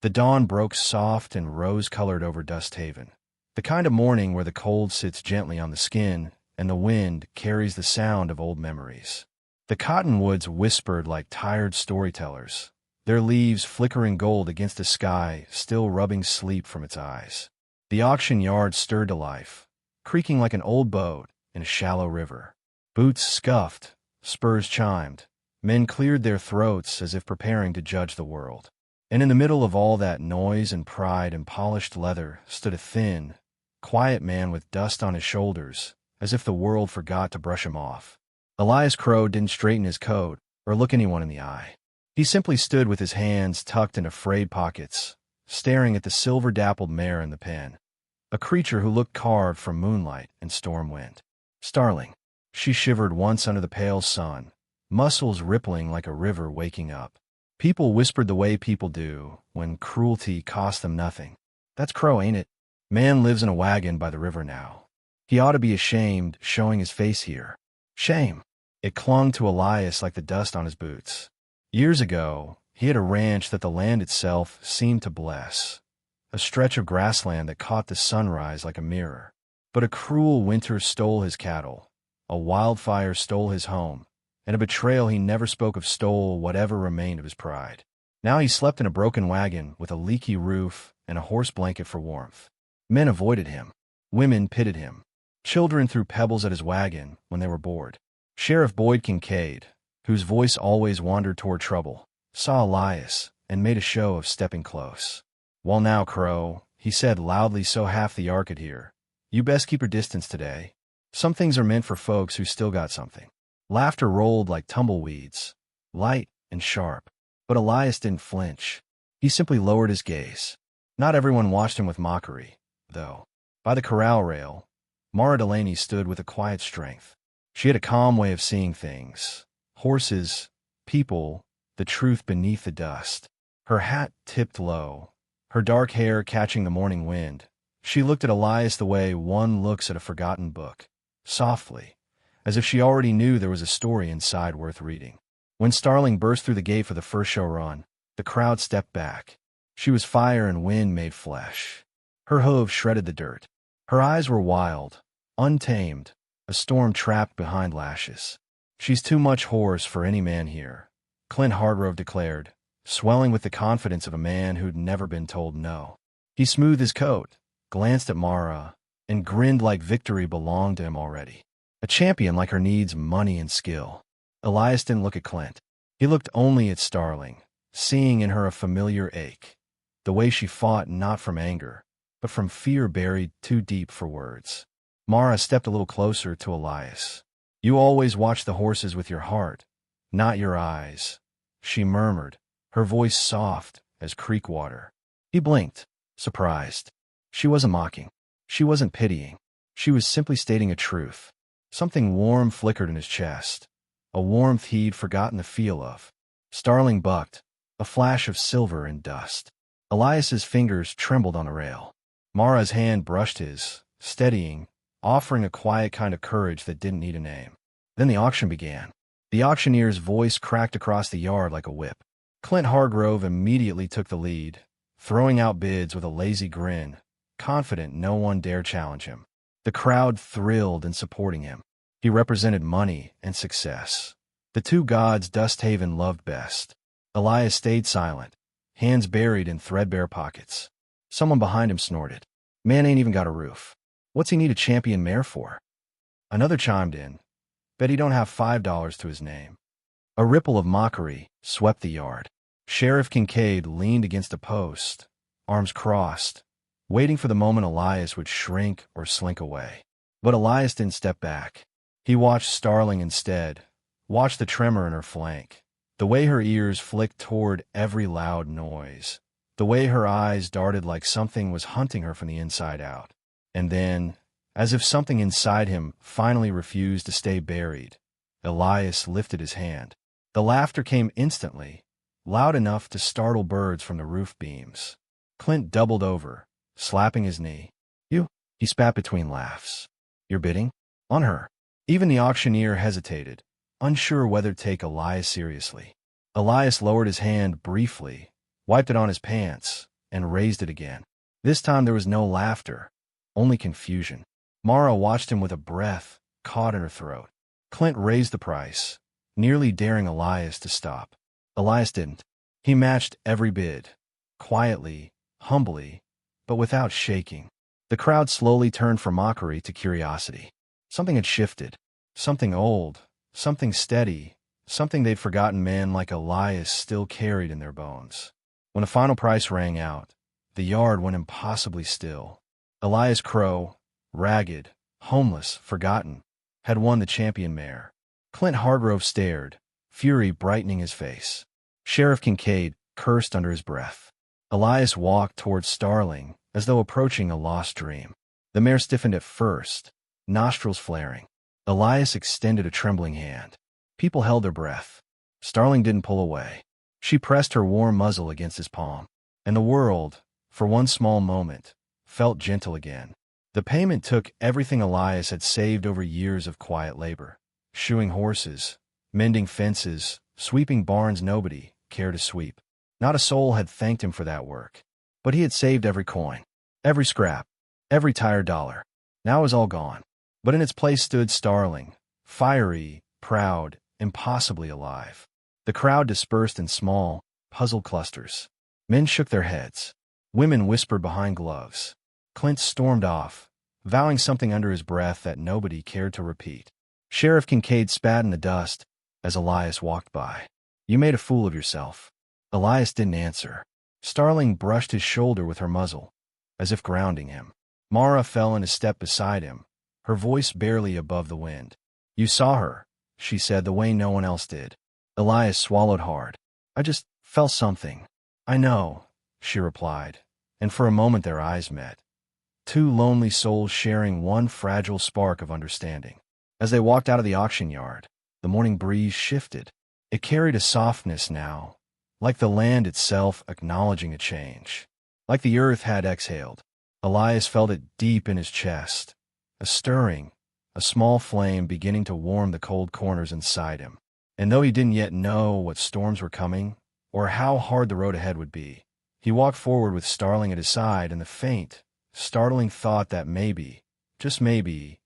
The dawn broke soft and rose-colored over Dust Haven, the kind of morning where the cold sits gently on the skin and the wind carries the sound of old memories. The cottonwoods whispered like tired storytellers, their leaves flickering gold against a sky still rubbing sleep from its eyes. The auction yard stirred to life, creaking like an old boat in a shallow river. Boots scuffed, spurs chimed, men cleared their throats as if preparing to judge the world. And in the middle of all that noise and pride and polished leather stood a thin, quiet man with dust on his shoulders, as if the world forgot to brush him off. Elias Crow didn't straighten his coat or look anyone in the eye. He simply stood with his hands tucked into frayed pockets, staring at the silver-dappled mare in the pen, a creature who looked carved from moonlight and storm wind. Starling. She shivered once under the pale sun, muscles rippling like a river waking up. People whispered the way people do when cruelty cost them nothing. That's Crow, ain't it? Man lives in a wagon by the river now. He ought to be ashamed showing his face here. Shame. It clung to Elias like the dust on his boots. Years ago, he had a ranch that the land itself seemed to bless, a stretch of grassland that caught the sunrise like a mirror. But a cruel winter stole his cattle, a wildfire stole his home, and a betrayal he never spoke of stole whatever remained of his pride. Now he slept in a broken wagon with a leaky roof and a horse blanket for warmth. Men avoided him. Women pitied him. Children threw pebbles at his wagon when they were bored. Sheriff Boyd Kincaid, whose voice always wandered toward trouble, saw Elias and made a show of stepping close. "Well now, Crow," he said loudly so half the yard could hear, "you best keep your distance today. Some things are meant for folks who still got something." Laughter rolled like tumbleweeds, light and sharp. But Elias didn't flinch. He simply lowered his gaze. Not everyone watched him with mockery, though. By the corral rail, Mara Delaney stood with a quiet strength. She had a calm way of seeing things. Horses, people, the truth beneath the dust. Her hat tipped low, her dark hair catching the morning wind. She looked at Elias the way one looks at a forgotten book, softly, as if she already knew there was a story inside worth reading. When Starling burst through the gate for the first show run, the crowd stepped back. She was fire and wind made flesh. Her hooves shredded the dirt. Her eyes were wild, untamed, a storm trapped behind lashes. "She's too much horse for any man here," Clint Hargrove declared, swelling with the confidence of a man who'd never been told no. He smoothed his coat, glanced at Mara, and grinned like victory belonged to him already. A champion like her needs money and skill. Elias didn't look at Clint. He looked only at Starling, seeing in her a familiar ache. The way she fought not from anger, but from fear buried too deep for words. Mara stepped a little closer to Elias. "You always watch the horses with your heart, not your eyes," she murmured, her voice soft as creek water. He blinked, surprised. She wasn't mocking. She wasn't pitying. She was simply stating a truth. Something warm flickered in his chest, a warmth he'd forgotten the feel of. Starling bucked, a flash of silver and dust. Elias's fingers trembled on the rail. Mara's hand brushed his, steadying, offering a quiet kind of courage that didn't need a name. Then the auction began. The auctioneer's voice cracked across the yard like a whip. Clint Hargrove immediately took the lead, throwing out bids with a lazy grin, confident no one dare challenge him. The crowd thrilled in supporting him. He represented money and success, the two gods Dust Haven loved best. Elias stayed silent, hands buried in threadbare pockets. Someone behind him snorted. "Man ain't even got a roof. What's he need a champion mare for?" Another chimed in. "Bet he don't have $5 to his name." A ripple of mockery swept the yard. Sheriff Kincaid leaned against a post, arms crossed, waiting for the moment Elias would shrink or slink away. But Elias didn't step back. He watched Starling instead, watched the tremor in her flank, the way her ears flicked toward every loud noise, the way her eyes darted like something was hunting her from the inside out. And then, as if something inside him finally refused to stay buried, Elias lifted his hand. The laughter came instantly, loud enough to startle birds from the roof beams. Clint doubled over, slapping his knee. "You," he spat between laughs. "You're bidding? On her." Even the auctioneer hesitated, unsure whether to take Elias seriously. Elias lowered his hand briefly, wiped it on his pants, and raised it again. This time there was no laughter, only confusion. Mara watched him with a breath caught in her throat. Clint raised the price, nearly daring Elias to stop. Elias didn't. He matched every bid, quietly, humbly, but without shaking. The crowd slowly turned from mockery to curiosity. Something had shifted. Something old, something steady, something they'd forgotten men like Elias still carried in their bones. When the final price rang out, the yard went impossibly still. Elias Crow, ragged, homeless, forgotten, had won the champion mare. Clint Hargrove stared, fury brightening his face. Sheriff Kincaid cursed under his breath. Elias walked towards Starling, as though approaching a lost dream. The mare stiffened at first, nostrils flaring. Elias extended a trembling hand. People held their breath. Starling didn't pull away. She pressed her warm muzzle against his palm. And the world, for one small moment, felt gentle again. The payment took everything Elias had saved over years of quiet labor. Shoeing horses, mending fences, sweeping barns nobody cared to sweep. Not a soul had thanked him for that work. But he had saved every coin, every scrap, every tired dollar. Now it was all gone. But in its place stood Starling, fiery, proud, impossibly alive. The crowd dispersed in small, puzzled clusters. Men shook their heads. Women whispered behind gloves. Clint stormed off, vowing something under his breath that nobody cared to repeat. Sheriff Kincaid spat in the dust as Elias walked by. "You made a fool of yourself." Elias didn't answer. Starling brushed his shoulder with her muzzle, as if grounding him. Mara fell in a step beside him, her voice barely above the wind. "You saw her," she said the way no one else did. Elias swallowed hard. "I just felt something." "I know," she replied, and for a moment their eyes met. Two lonely souls sharing one fragile spark of understanding. As they walked out of the auction yard, the morning breeze shifted. It carried a softness now, like the land itself acknowledging a change. Like the earth had exhaled. Elias felt it deep in his chest, a stirring, a small flame beginning to warm the cold corners inside him. And though he didn't yet know what storms were coming, or how hard the road ahead would be, he walked forward with Starling at his side and the faint, startling thought that maybe, just maybe,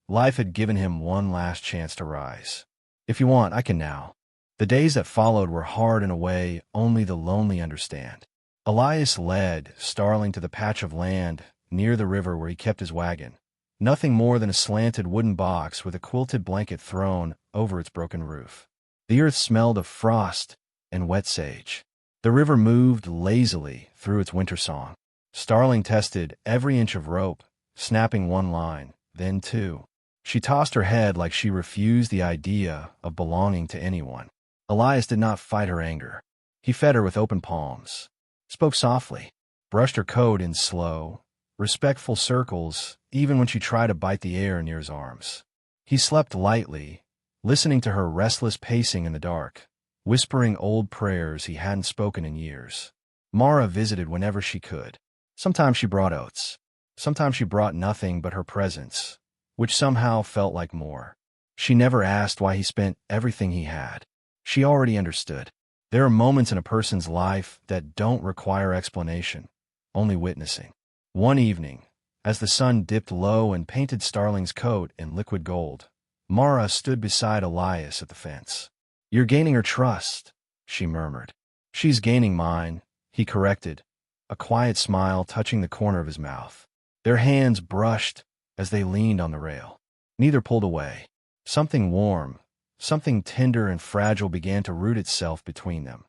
life had given him one last chance to rise. "If you want, I can now." The days that followed were hard in a way only the lonely understand. Elias led Starling to the patch of land near the river where he kept his wagon. Nothing more than a slanted wooden box with a quilted blanket thrown over its broken roof. The earth smelled of frost and wet sage. The river moved lazily through its winter song. Starling tested every inch of rope, snapping one line, then two. She tossed her head like she refused the idea of belonging to anyone. Elias did not fight her anger. He fed her with open palms, spoke softly, brushed her coat in slow, respectful circles even when she tried to bite the air near his arms. He slept lightly, listening to her restless pacing in the dark, whispering old prayers he hadn't spoken in years. Mara visited whenever she could. Sometimes she brought oats. Sometimes she brought nothing but her presence, which somehow felt like more. She never asked why he spent everything he had. She already understood. There are moments in a person's life that don't require explanation, only witnessing. One evening, as the sun dipped low and painted Starling's coat in liquid gold, Mara stood beside Elias at the fence. "You're gaining her trust," she murmured. "She's gaining mine," he corrected, a quiet smile touching the corner of his mouth. Their hands brushed as they leaned on the rail. Neither pulled away. Something warm, something tender and fragile began to root itself between them.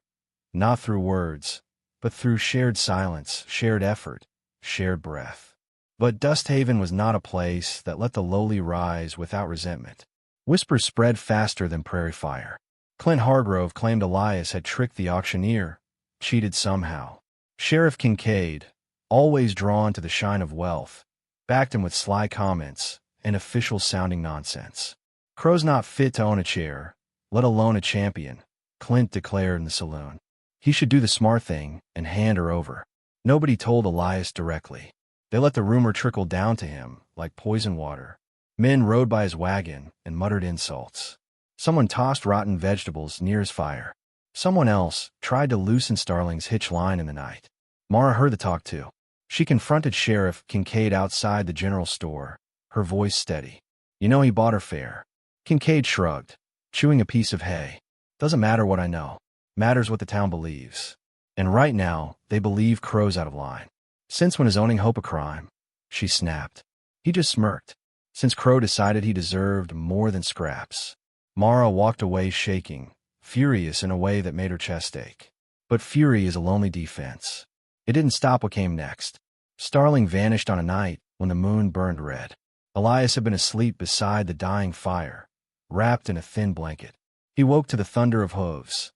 Not through words, but through shared silence, shared effort, shared breath. But Dusthaven was not a place that let the lowly rise without resentment. Whispers spread faster than prairie fire. Clint Hargrove claimed Elias had tricked the auctioneer, cheated somehow. Sheriff Kincaid, always drawn to the shine of wealth, backed him with sly comments and official-sounding nonsense. "Crow's not fit to own a chair, let alone a champion," Clint declared in the saloon. He should do the smart thing and hand her over. Nobody told Elias directly. They let the rumor trickle down to him like poison water. Men rode by his wagon and muttered insults. Someone tossed rotten vegetables near his fire. Someone else tried to loosen Starling's hitch line in the night. Mara heard the talk too. She confronted Sheriff Kincaid outside the general store, her voice steady. You know he bought her fair. Kincaid shrugged, chewing a piece of hay. Doesn't matter what I know. Matters what the town believes. And right now, they believe Crow's out of line. Since when is owning Hope a crime? She snapped. He just smirked. Since Crow decided he deserved more than scraps. Mara walked away shaking, furious in a way that made her chest ache. But fury is a lonely defense. It didn't stop what came next. Starling vanished on a night when the moon burned red. Elias had been asleep beside the dying fire, wrapped in a thin blanket. He woke to the thunder of hooves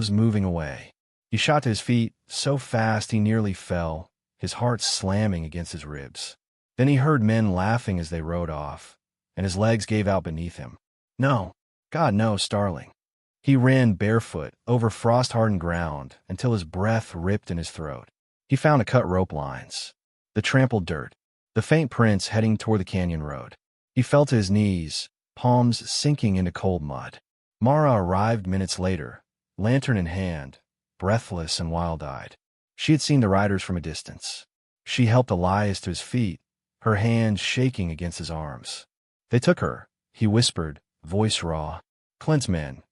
moving away. He shot to his feet so fast he nearly fell, his heart slamming against his ribs. Then he heard men laughing as they rode off, and his legs gave out beneath him. No, God no, Starling. He ran barefoot over frost-hardened ground until his breath ripped in his throat. He found the cut rope lines, the trampled dirt, the faint prints heading toward the canyon road. He fell to his knees, palms sinking into cold mud. Mara arrived minutes later, lantern in hand, breathless and wild-eyed. She had seen the riders from a distance. She helped Elias to his feet, her hands shaking against his arms. They took her, he whispered, voice raw. Clint's men.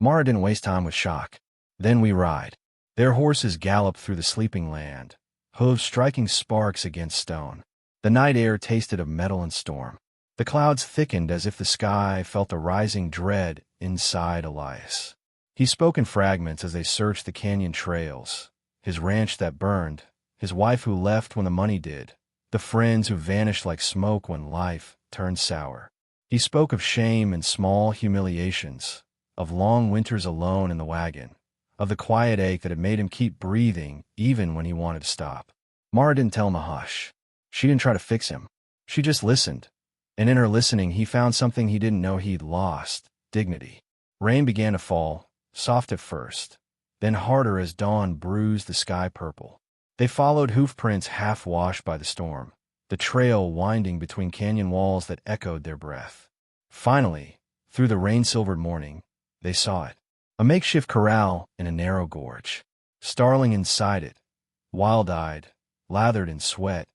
Mara didn't waste time with shock. Then we ride. Their horses galloped through the sleeping land, hooves striking sparks against stone. The night air tasted of metal and storm. The clouds thickened as if the sky felt the rising dread inside Elias. He spoke in fragments as they searched the canyon trails, his ranch that burned, his wife who left when the money did, the friends who vanished like smoke when life turned sour. He spoke of shame and small humiliations, of long winters alone in the wagon, of the quiet ache that had made him keep breathing even when he wanted to stop. Mara didn't tell him to hush. She didn't try to fix him. She just listened. And in her listening, he found something he didn't know he'd lost: dignity. Rain began to fall, soft at first, then harder as dawn bruised the sky purple. They followed hoof prints half-washed by the storm, the trail winding between canyon walls that echoed their breath. Finally, through the rain-silvered morning, they saw it. A makeshift corral in a narrow gorge. Starling inside it, wild-eyed, lathered in sweat,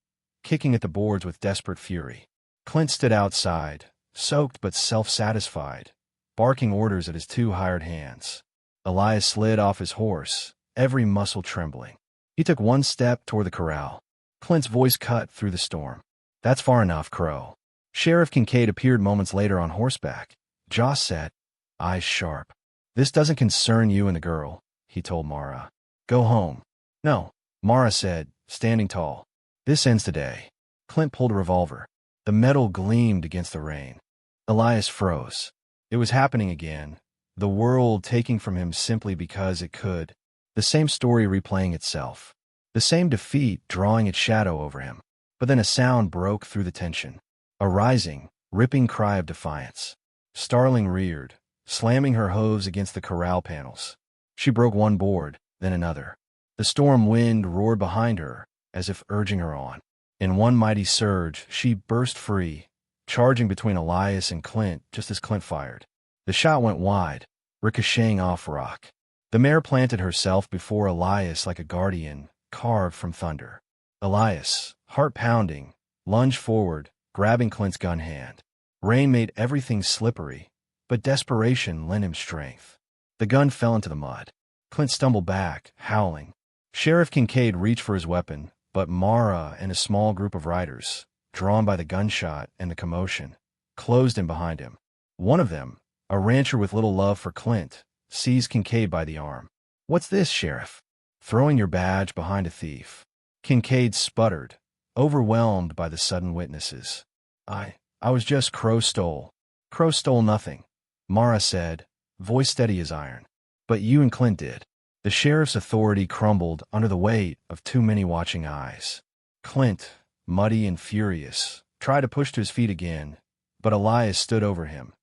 kicking at the boards with desperate fury. Clint stood outside, soaked but self-satisfied, barking orders at his two hired hands. Elias slid off his horse, every muscle trembling. He took one step toward the corral. Clint's voice cut through the storm. That's far enough, Crow. Sheriff Kincaid appeared moments later on horseback, jaw set, eyes sharp. This doesn't concern you and the girl, he told Mara. Go home. No, Mara said, standing tall. This ends today. Clint pulled a revolver. The metal gleamed against the rain. Elias froze. It was happening again, the world taking from him simply because it could. The same story replaying itself. The same defeat drawing its shadow over him. But then a sound broke through the tension. A rising, ripping cry of defiance. Starling reared, slamming her hooves against the corral panels. She broke one board, then another. The storm wind roared behind her, as if urging her on. In one mighty surge, she burst free, charging between Elias and Clint just as Clint fired. The shot went wide, ricocheting off rock. The mare planted herself before Elias like a guardian, carved from thunder. Elias, heart pounding, lunged forward, grabbing Clint's gun hand. Rain made everything slippery, but desperation lent him strength. The gun fell into the mud. Clint stumbled back, howling. Sheriff Kincaid reached for his weapon, but Mara and a small group of riders, drawn by the gunshot and the commotion, closed in behind him. One of them, a rancher with little love for Clint, seized Kincaid by the arm. What's this, Sheriff? Throwing your badge behind a thief. Kincaid sputtered, overwhelmed by the sudden witnesses. I was just Crow stole. Crow stole nothing, Mara said, voice steady as iron. But you and Clint did. The sheriff's authority crumbled under the weight of too many watching eyes. Clint, muddy and furious, tried to push to his feet again, but Elias stood over him,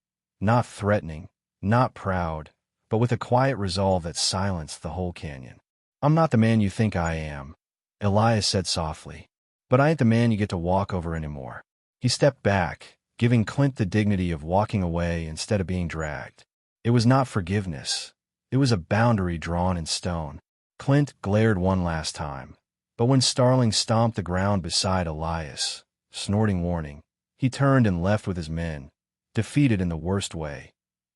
not threatening, not proud, but with a quiet resolve that silenced the whole canyon. I'm not the man you think I am, Elias said softly, but I ain't the man you get to walk over anymore. He stepped back, giving Clint the dignity of walking away instead of being dragged. It was not forgiveness. It was a boundary drawn in stone. Clint glared one last time, But when Starling stomped the ground beside Elias, snorting warning, he turned and left with his men, defeated in the worst way,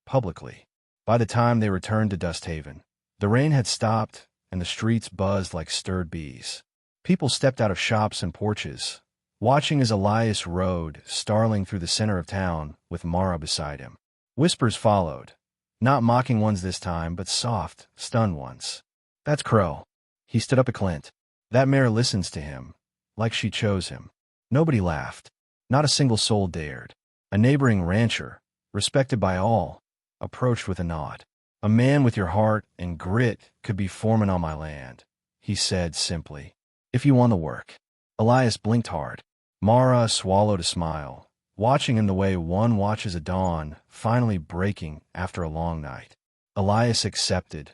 publicly. By the time they returned to Dusthaven, the rain had stopped and the streets buzzed like stirred bees. People stepped out of shops and porches, watching as Elias rode, Starling through the center of town with Mara beside him. Whispers followed, not mocking ones this time, but soft, stunned ones. That's Crow. He stood up at Clint. That mare listens to him, like she chose him. Nobody laughed. Not a single soul dared. A neighboring rancher, respected by all, approached with a nod. A man with your heart and grit could be foreman on my land, he said simply. If you won the work. Elias blinked hard. Mara swallowed a smile, watching him the way one watches a dawn finally breaking after a long night. Elias accepted,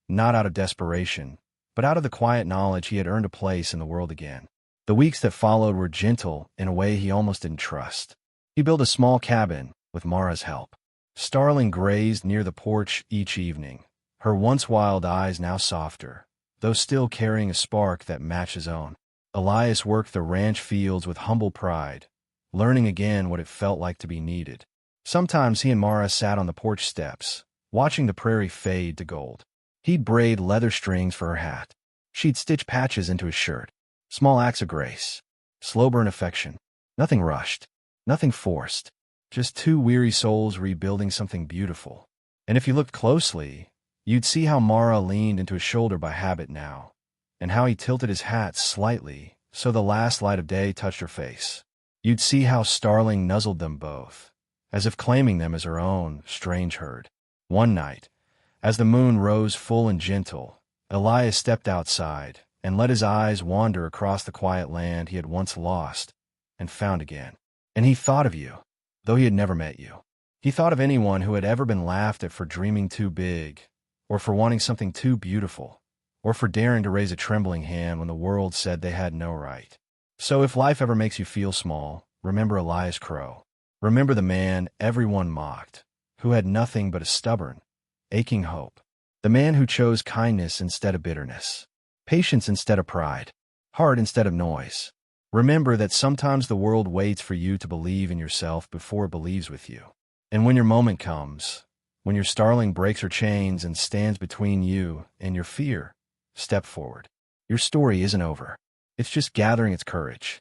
not out of desperation, but out of the quiet knowledge he had earned a place in the world again. The weeks that followed were gentle in a way he almost didn't trust. He built a small cabin with Mara's help. Starling grazed near the porch each evening, her once wild eyes now softer, though still carrying a spark that matched his own. Elias worked the ranch fields with humble pride, learning again what it felt like to be needed. Sometimes he and Mara sat on the porch steps, watching the prairie fade to gold. He'd braid leather strings for her hat. She'd stitch patches into his shirt. Small acts of grace. Slow burn affection. Nothing rushed. Nothing forced. Just two weary souls rebuilding something beautiful. And if you looked closely, you'd see how Mara leaned into his shoulder by habit now, and how he tilted his hat slightly so the last light of day touched her face. You'd see how Starling nuzzled them both, as if claiming them as her own strange herd. One night, as the moon rose full and gentle, Elias stepped outside and let his eyes wander across the quiet land he had once lost and found again. And he thought of you, though he had never met you. He thought of anyone who had ever been laughed at for dreaming too big, or for wanting something too beautiful, or for daring to raise a trembling hand when the world said they had no right. So if life ever makes you feel small, remember Elias Crow. Remember the man everyone mocked, who had nothing but a stubborn, aching hope. The man who chose kindness instead of bitterness, patience instead of pride, heart instead of noise. Remember that sometimes the world waits for you to believe in yourself before it believes with you. And when your moment comes, when your Starling breaks her chains and stands between you and your fear, step forward. Your story isn't over. It's just gathering its courage.